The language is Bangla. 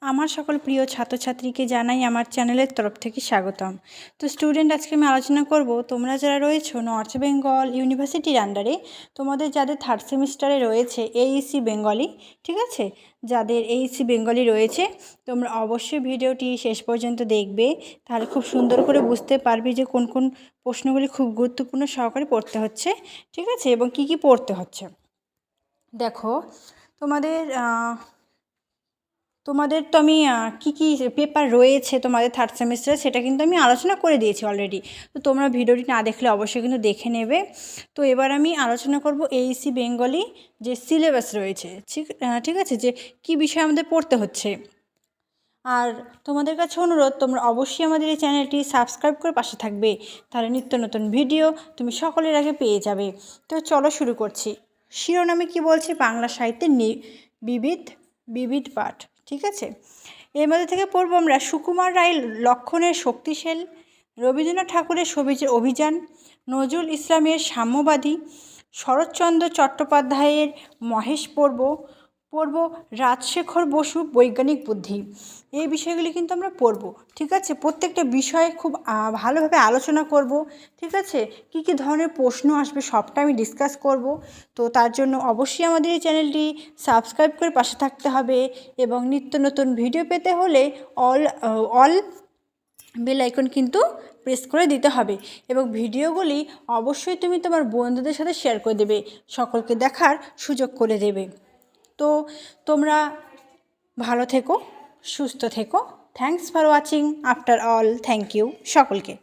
আমার সকল প্রিয় ছাত্রছাত্রীকে জানাই আমার চ্যানেলের তরফ থেকে স্বাগতম। তো স্টুডেন্ট, আজকে আমি আলোচনা করব তোমরা যারা রয়েছো নর্থ বেঙ্গল ইউনিভার্সিটির আন্ডারে, তোমাদের যাদের থার্ড সেমিস্টারে রয়েছে এইসি বেঙ্গলি, ঠিক আছে, যাদের এইসি বেঙ্গলি রয়েছে, তোমরা অবশ্যই ভিডিওটি শেষ পর্যন্ত দেখবে। তাহলে খুব সুন্দর করে বুঝতে পারবে যে কোন কোন প্রশ্নগুলি খুব গুরুত্বপূর্ণ সহকারে পড়তে হচ্ছে, ঠিক আছে, এবং কি কি পড়তে হচ্ছে। দেখো, তোমাদের তো আমি কী কী পেপার রয়েছে তোমাদের থার্ড সেমিস্টারে সেটা কিন্তু আমি আলোচনা করে দিয়েছি অলরেডি। তো তোমরা ভিডিওটি না দেখলে অবশ্যই কিন্তু দেখে নেবে। তো এবার আমি আলোচনা করব এইসি বেঙ্গলি যে সিলেবাস রয়েছে, ঠিক আছে, যে কী বিষয় আমাদের পড়তে হচ্ছে। আর তোমাদের কাছে অনুরোধ, তোমরা অবশ্যই আমাদের এই চ্যানেলটি সাবস্ক্রাইব করে পাশে থাকবে, তাহলে নিত্য নতুন ভিডিও তুমি সকলের আগে পেয়ে যাবে। তো চলো শুরু করছি। শিরোনামে কি বলছে? বাংলা সাহিত্যের বিবিধ বিবিধ পাঠ, ঠিক আছে। এর মধ্যে থেকে পড়ব আমরা সুকুমার রায় লক্ষণের শক্তিশীল, রবীন্দ্রনাথ ঠাকুরের সবুজের অভিযান, নজরুল ইসলামের সাম্যবাদী, শরৎচন্দ্র চট্টোপাধ্যায়ের মহেশ পড়ব রাজশেখর বসু বৈজ্ঞানিক বুদ্ধি। এই বিষয়গুলি কিন্তু আমরা পড়ব, ঠিক আছে। প্রত্যেকটা বিষয়ে খুব ভালোভাবে আলোচনা করব, ঠিক আছে। কি কি ধরনের প্রশ্ন আসবে সবটা আমি ডিসকাস করব। তো তার জন্য অবশ্যই আমাদের এই চ্যানেলটি সাবস্ক্রাইব করে পাশে থাকতে হবে, এবং নিত্য নতুন ভিডিও পেতে হলে অল বেল আইকন কিন্তু প্রেস করে দিতে হবে, এবং ভিডিওগুলি অবশ্যই তুমি তোমার বন্ধুদের সাথে শেয়ার করে দেবে, সকলকে দেখার সুযোগ করে দেবে। তো তোমরা ভালো থেকো, সুস্থ থেকো। Thanks for watching. After all, thank you সকলকে।